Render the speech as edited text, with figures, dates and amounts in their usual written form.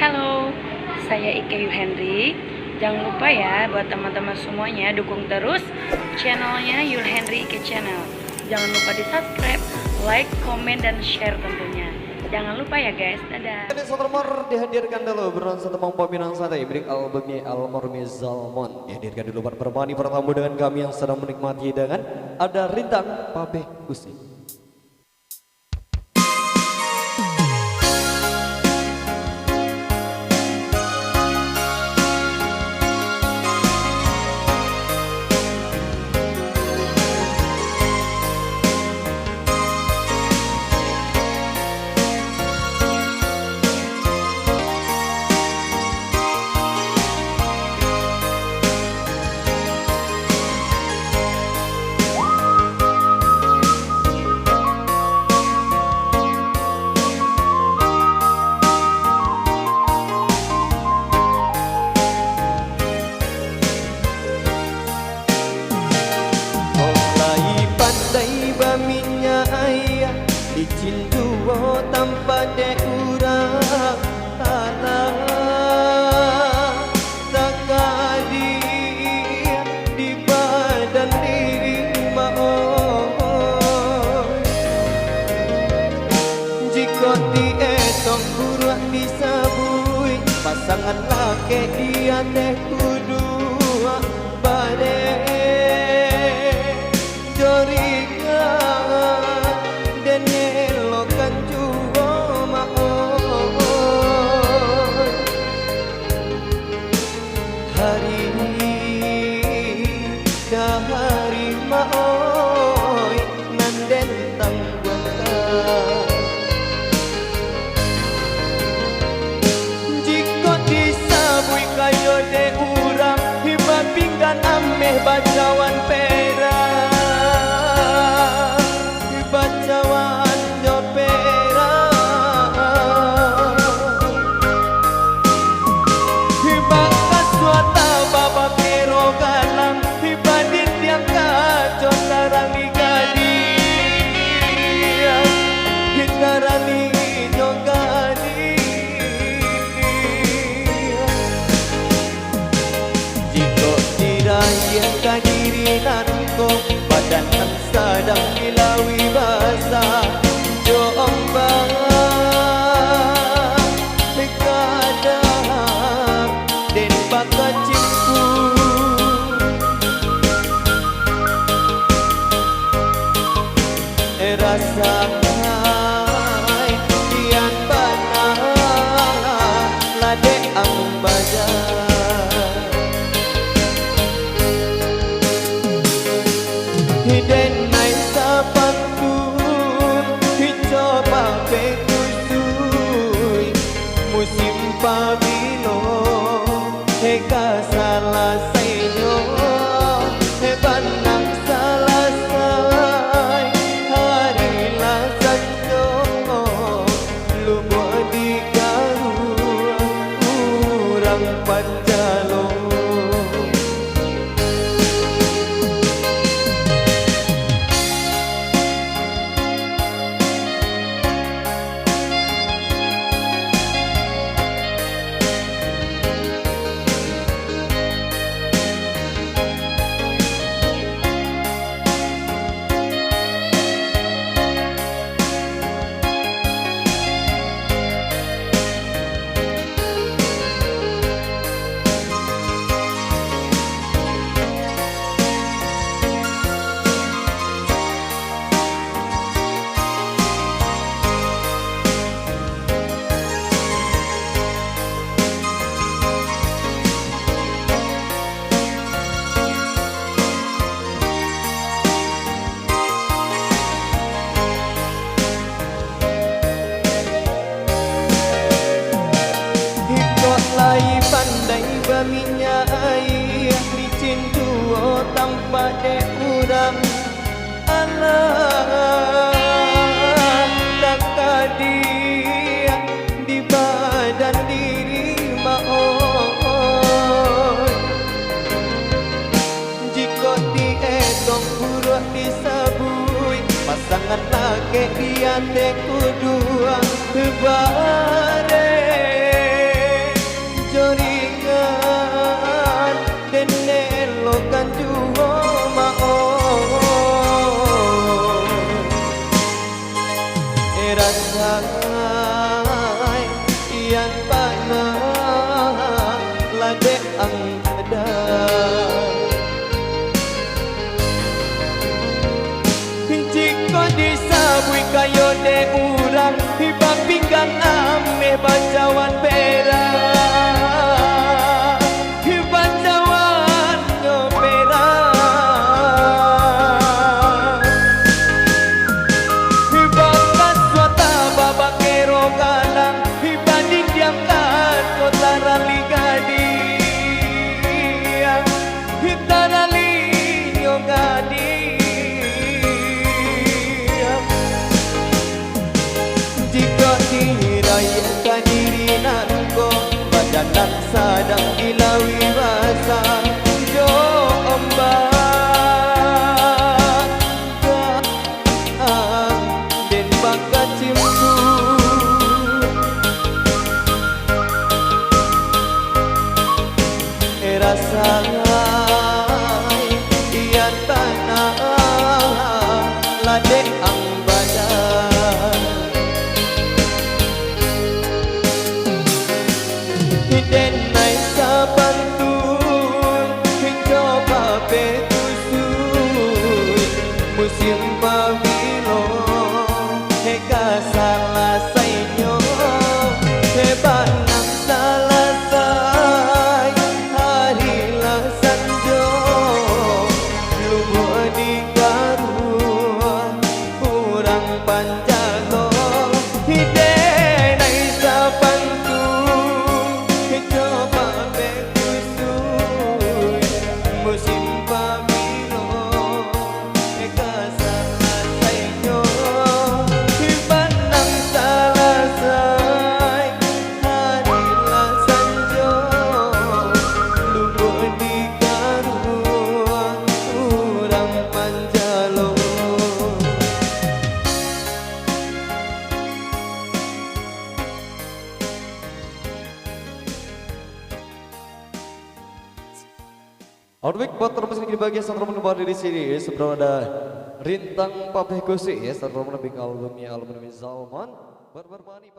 Halo, saya Ike Yuhendri. Jangan lupa ya buat teman-teman semuanya dukung terus channelnya Yuhendri Ike Channel. Jangan lupa di subscribe, like, komen, dan share tentunya. Jangan lupa ya guys, dadah. Ini Sotermor dihadirkan dulu berulang satu Mang Papinang Santai Break albumnya Almarhum Zalmon. Dihadirkan dulu berpermani bertamu dengan kami yang sedang menikmati dengan ada Rintang Pabe Gusi. Dicinduo tanpa deurang tanah sakadi di badan diri maoy jika dietong buruh disabui pasangan laki dia teh kudu bade hari maoy nanden tangguan jika disabui kayo de urang hibah pinggan ameh bacawan perak bacawan jo perak hibah kaswata baba kero galang kadirilanko badan ang sadang ilawi basa jombang mekadang den bakacinku rasa tian panah lade ang badan hiden nai sapantun hicoba bekusui musim pabilo heka salah senyo hebanang salah say hari lasanyo lumo di garuang urang panjalo pandai baminya air dicinduo tanpa deurang Allah tak kadia di badan diri maoy jika dietong buruh disabui pasangan laki dia teh kudu bare ang ada. Jika disabui kayo de urang Hibapinggan ame bacawan perak Hibacawan no perak Hibakas swata babakero galang Hibanding diangkat kota rali gading Hitarali nyo gading jika dirayakan diri nanko badanan sadang ilawi basa jo ombak den bakat cimbu rasa ian tanah lade ang badan den nai sabantun coba betusun musim pabilo heka salah sainyo hebat nang salah say harilah sanjo lubu di garua kurang panjalo hide nai sabantun coba betusun musim pabilo heka salah sainyo hebat nang salah say harilah sanjo lubu di garua kurang panjalo. Outback buat terus di bagian satu kembali di sini sebelum ada Rintang Papeh Kusi ya, satu albumnya album Zalman berbermani